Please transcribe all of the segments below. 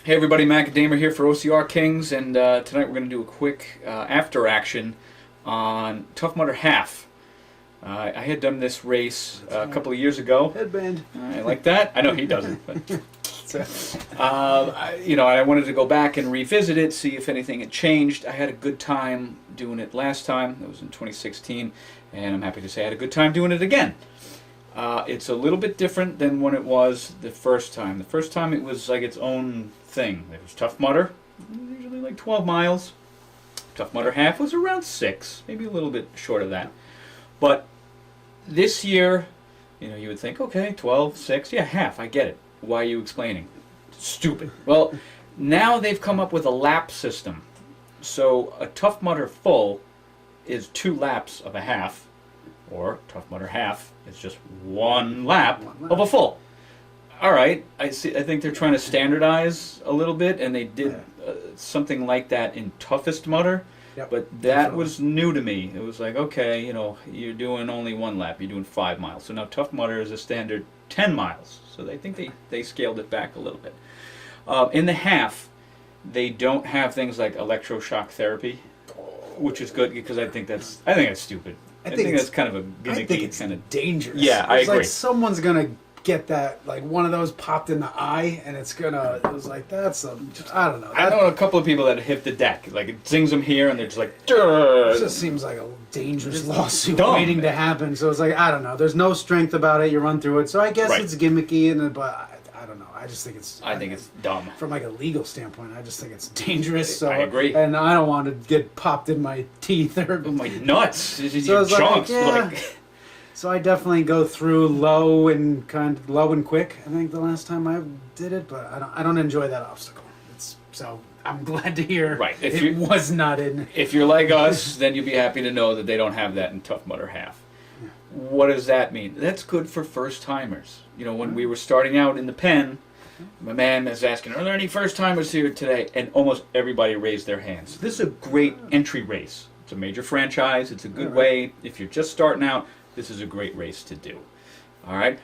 Hey everybody, Macadamia here for OCR Kings, and tonight we're going to do a quick after action on Tough Mudder Half. I had done this race a couple of years ago. Headband. I like that. I know he doesn't, but I wanted to go back and revisit it, see if anything had changed. I had a good time doing it last time. It was in 2016, and I'm happy to say I had a good time doing it again. It's a little bit different than when it was the first time. The first time it was like its own thing. It was Tough Mudder, usually like 12 miles. Tough Mudder Half was around 6, maybe a little bit short of that. But this year, you would think, okay, 12, 6, yeah, half, I get it. Why are you explaining? Stupid. Well, now they've come up with a lap system. So a Tough Mudder full is 2 laps of a half, or Tough Mudder Half is just one lap of a full. All right, I think they're trying to standardize a little bit, and they did something like that in Toughest Mudder. Yep, But that was new to me. It was like, okay, you're doing only 1 lap. You're doing 5 miles. So now Tough Mudder is a standard 10 miles. So they think they scaled it back a little bit. In the half, they don't have things like electroshock therapy, which is good because I think that's stupid. I think that's kind of a gimmicky kind of dangerous. Yeah, I agree. Like someone's gonna get that, like one of those popped in the eye, and it's gonna. It was like I don't know. I know a couple of people that hit the deck. Like it zings them here, and they're just like. Durr. It just seems like a dangerous lawsuit dumb, waiting to happen. So it's like I don't know. There's no strength about it. You run through it. So I guess it's gimmicky, but I don't know. I just think it's. I think it's dumb. From like a legal standpoint, I just think it's dangerous. So I agree. And I don't want to get popped in my teeth or my nuts. So it's chunks. So I definitely go through low and quick. I think the last time I did it, but I don't enjoy that obstacle. So I'm glad to hear it was not in. If you're like us, then you'll be happy to know that they don't have that in Tough Mudder Half. Yeah. What does that mean? That's good for first timers. When we were starting out in the pen, my man was asking, "Are there any first timers here today?" And almost everybody raised their hands. This is a great entry race. It's a major franchise. It's a good way if you're just starting out. This is a great race to do. All right?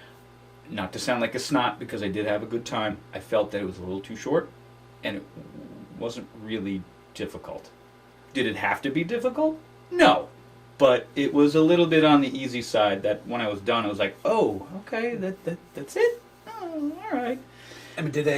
Not to sound like a snot, because I did have a good time. I felt that it was a little too short, and it wasn't really difficult. Did it have to be difficult? No. But it was a little bit on the easy side that when I was done, I was like, oh, okay, that's it? Oh, all right. I mean, did they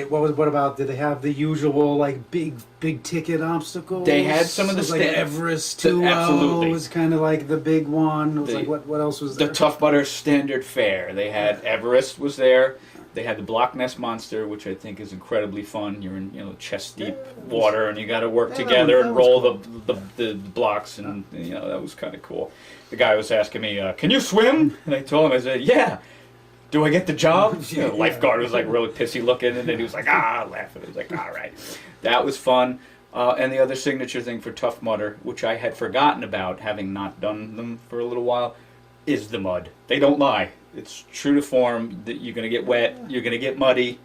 have the usual, like, big ticket obstacles? They had some of the like Everest 2 was kind of like the big one. It was like, what else was there? The Tough Mudder Standard Fare. They had Everest was there. They had the Block Ness Monster, which I think is incredibly fun. You're in chest deep water, and you got to work together and roll the blocks, and that was kind of cool. The guy was asking me, "Can you swim?" And I told him, I said, "Yeah." Do I get the job? The lifeguard was like really pissy looking, and then he was like, laughing. He was like, all right. That was fun. And the other signature thing for Tough Mudder, which I had forgotten about, having not done them for a little while, is the mud. They don't lie. It's true to form that you're going to get wet, you're going to get muddy.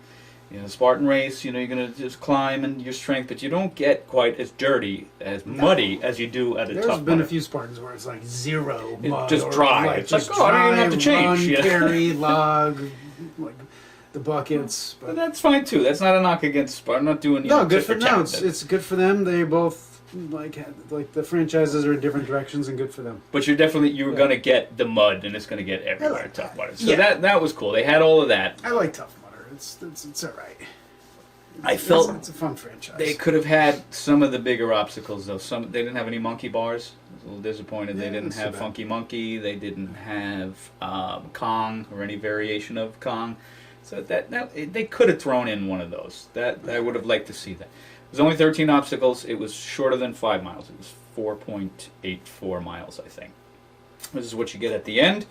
Spartan race, you're going to just climb and your strength, but you don't get quite as dirty, as muddy as you do at a Tough Mudder. There's been a few Spartans where it's like zero mud. Just dry. It's just dry, I didn't have to change. Run, carry, log, like the buckets. But that's fine too. That's not a knock against Spartan. I'm not doing good for them. It's good for them. They both like the franchises are in different directions, and good for them. But you're going to get the mud, and it's going to get everywhere at Tough Mudder. So that was cool. They had all of that. I like Tough Mudder. It's all right. I felt it's a fun franchise. They could have had some of the bigger obstacles though. They didn't have any monkey bars. I was a little disappointed. They didn't have Funky Monkey. They didn't have Kong or any variation of Kong. So that they could have thrown in one of those. That I would have liked to see that. It was only 13 obstacles. It was shorter than 5 miles. It was 4.84 miles, I think. This is what you get at the end.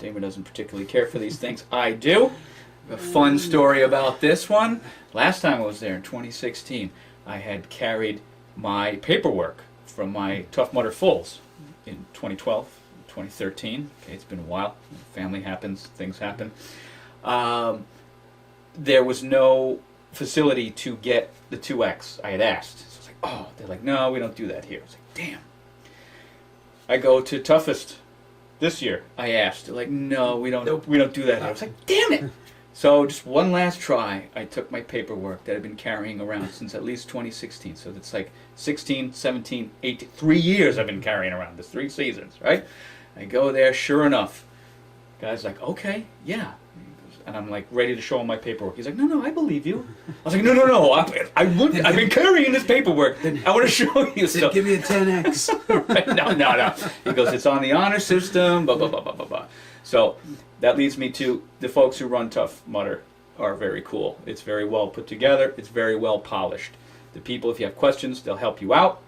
Damon doesn't particularly care for these things. I do. A fun story about this one. Last time I was there in 2016, I had carried my paperwork from my Tough Mudder Fulls in 2012, 2013. Okay, it's been a while. Family happens, things happen. There was no facility to get the 2X. I had asked. So I was like, oh, they're like, no, we don't do that here. I was like, damn. I go to Toughest this year. I asked. They're like, no, we don't do that here. I was like, damn it. So just one last try, I took my paperwork that I've been carrying around since at least 2016. So that's like 16, 17, 18, 3 years I've been carrying around this, 3 seasons, right? I go there, sure enough, guy's like, okay, yeah. And I'm like ready to show him my paperwork. He's like, no, I believe you. I was like, no, I've been carrying this paperwork. I want to show you stuff. Give me a 10X. Right? No. He goes, it's on the honor system, blah, blah, blah, blah, blah, blah. So that leads me to the folks who run Tough Mudder are very cool. It's very well put together. It's very well polished. The people, if you have questions, they'll help you out.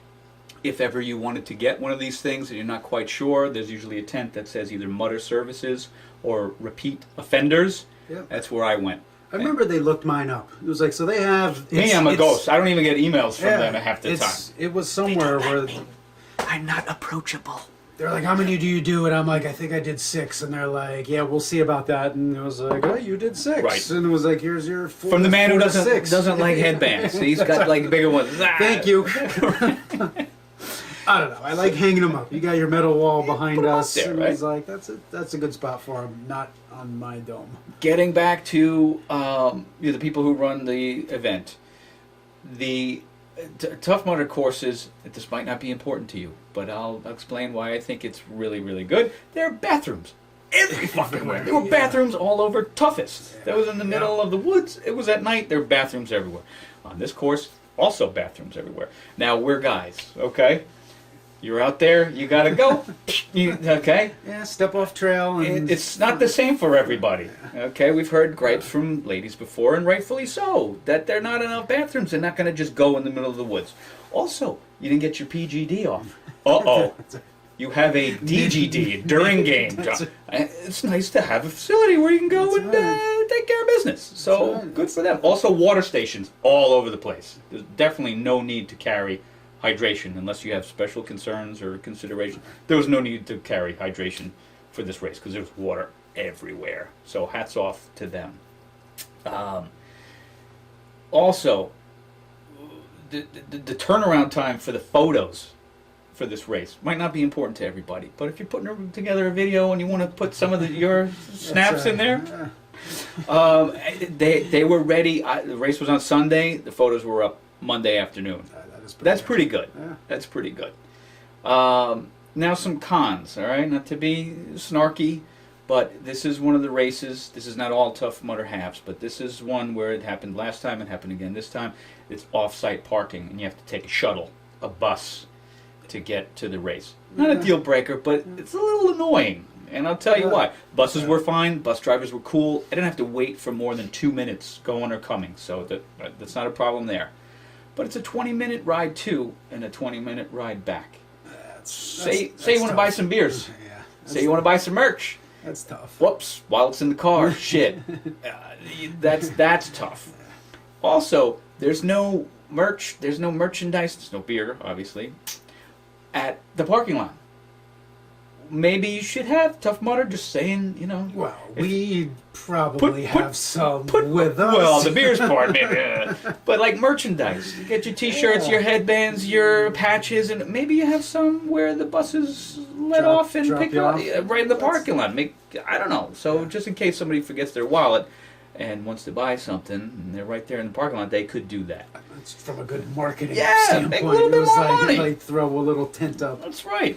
If ever you wanted to get one of these things and you're not quite sure, there's usually a tent that says either Mudder Services or Repeat Offenders. Yep. That's where I went. I remember they looked mine up. It was like, so they have... Me, I'm a ghost. I don't even get emails from them half the time. It was somewhere where... I'm not approachable. They're like, how many do you do? And I'm like, I think I did 6. And they're like, yeah, we'll see about that. And it was like, oh, you did 6. Right. And it was like, here's your 4. From the man who doesn't 6. like headbands. He's got like bigger ones. Thank you. I don't know. I like hanging them up. You got your metal wall behind us. There, and right? it's like, that's a good spot for them, not on my dome. Getting back to the people who run the event, the Tough Mudder courses, this might not be important to you, but I'll explain why I think it's really, really good. There are bathrooms every fucking where. There were bathrooms all over Toughest. That was in the middle of the woods. It was at night. There were bathrooms everywhere. On this course, also bathrooms everywhere. Now, we're guys, okay? You're out there, you gotta go. Okay? Yeah, step off trail. And it's not the same for everybody. Okay? We've heard gripes from ladies before, and rightfully so, that there are not enough bathrooms. They're not gonna just go in the middle of the woods. Also, you didn't get your PGD off. Uh-oh. You have a DGD during game. It's nice to have a facility where you can go and take care of business. So, good for them. Also, water stations all over the place. There's definitely no need to carry hydration unless you have special concerns or consideration. There was no need to carry hydration for this race because there was water everywhere. So hats off to them. Also, the turnaround time for the photos for this race might not be important to everybody, but if you're putting together a video and you want to put some of your snaps in there, they were ready. The race was on Sunday. The photos were up Monday afternoon. That's pretty good. Yeah. That's pretty good. Now some cons, all right? Not to be snarky, but this is one of the races. This is not all Tough Mudder halves, but this is one where it happened last time. It happened again this time. It's off-site parking, and you have to take a shuttle, a bus, to get to the race. Not a deal breaker, but it's a little annoying. And I'll tell you why. Buses were fine. Bus drivers were cool. I didn't have to wait for more than 2 minutes going or coming, so that's not a problem there. But it's a 20-minute ride to and a 20-minute ride back. Say you want to buy some beers. Yeah, say you want to buy some merch. That's tough. Whoops, while it's in the car. Shit. That's tough. Also, there's no merch, there's no merchandise, there's no beer, obviously, at the parking lot. Maybe you should have Tough Mudder, just saying, Well, we probably have some with us. Well, the beer's part, maybe. But like merchandise. You get your t-shirts, your headbands, your patches, and maybe you have some where the buses let off and pick up right in the parking lot. I don't know. So just in case somebody forgets their wallet and wants to buy something, and they're right there in the parking lot, they could do that. That's from a good marketing standpoint. Make a little bit more money. Like throw a little tent up. That's right.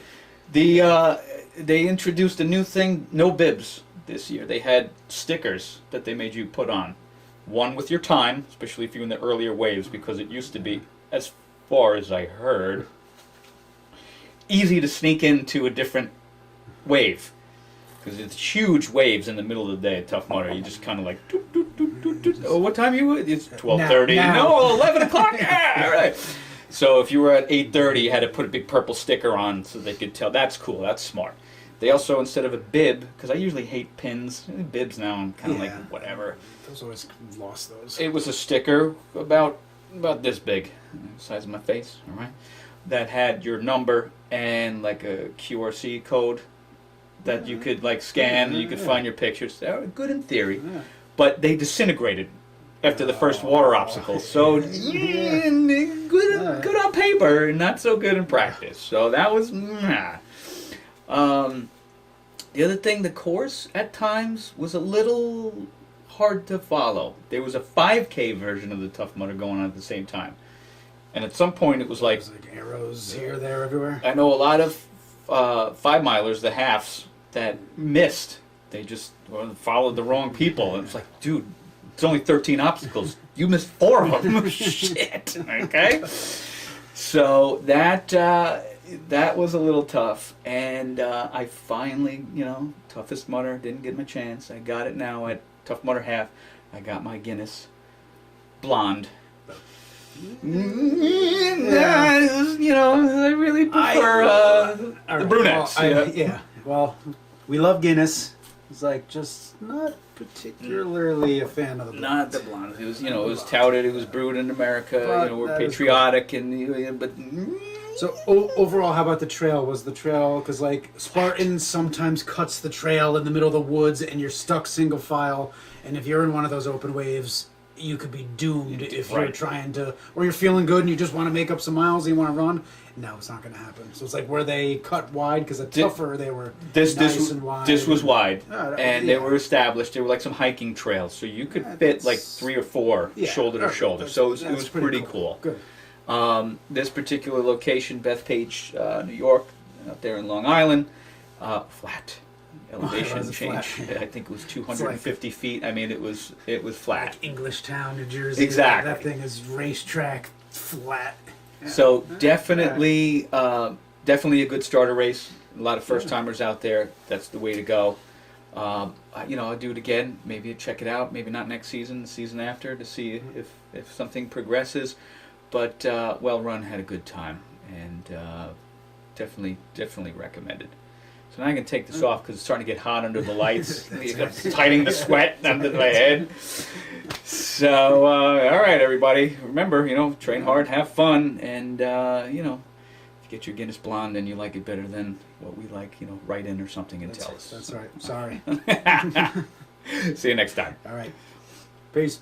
They introduced a new thing, no bibs, this year. They had stickers that they made you put on. One with your time, especially if you're in the earlier waves, because it used to be, as far as I heard, easy to sneak into a different wave. Because it's huge waves in the middle of the day at Tough Mudder. You just kind of like, doot, doot, doot, doot, doot. Oh, what time are you? It's 12:30. No, 11 o'clock. Yeah, all right. So if you were at 8:30, you had to put a big purple sticker on so they could tell. That's cool. That's smart. They also, instead of a bib, because I usually hate pins, bibs now, I'm kind of like, whatever. Those always lost those. It was a sticker about this big, the size of my face, all right, that had your number and like a QRC code that you could like scan and you could find your pictures. They were good in theory, but they disintegrated after the first water obstacle. So good on paper and not so good in practice. So that was the other thing, the course at times was a little hard to follow. There was a 5K version of the Tough Mudder going on at the same time. And at some point it was like... arrows here, there, everywhere. I know a lot of 5-milers, the halves, that missed. They just followed the wrong people. And it's like, dude, it's only 13 obstacles. You missed 4 of them. Shit. Okay? So that was a little tough. And I finally, toughest mudder, didn't get my chance. I got it now at Tough Mudder Half. I got my Guinness blonde. I really prefer the brunettes. Well, we love Guinness. It's like just not particularly a fan of the blonde. Not the blonde. It was, it was touted. It was brewed in America. We're patriotic, but. So overall, how about the trail? Was the trail, because like Spartan sometimes cuts the trail in the middle of the woods, and you're stuck single file. And if you're in one of those open waves, you could be doomed if you're trying to, or you're feeling good and you just want to make up some miles and you want to run. No, it's not going to happen. So it's like, were they cut wide? Because at Tougher, they were nice and wide. This was wide, and they were established. They were like some hiking trails, so you could fit like 3 or 4 shoulder to shoulder. So it was pretty cool. Good. This particular location, Bethpage, New York, out there in Long Island, flat. Elevation change. Flat. I think it was 250 feet. I mean, it was flat. Like Englishtown, New Jersey. Exactly. That thing is racetrack flat. Yeah. So definitely a good starter race. A lot of first timers out there. That's the way to go. I'll do it again. Maybe check it out. Maybe not next season, the season after, to see if something progresses. But well run, had a good time, and definitely recommended. So now I can take this off because it's starting to get hot under the lights. Tightening the sweat under my head. So, all right, everybody. Remember, train hard, have fun, and, if you get your Guinness Blonde and you like it better than what we like, write in or something and tell us. That's right. Sorry. See you next time. All right. Peace.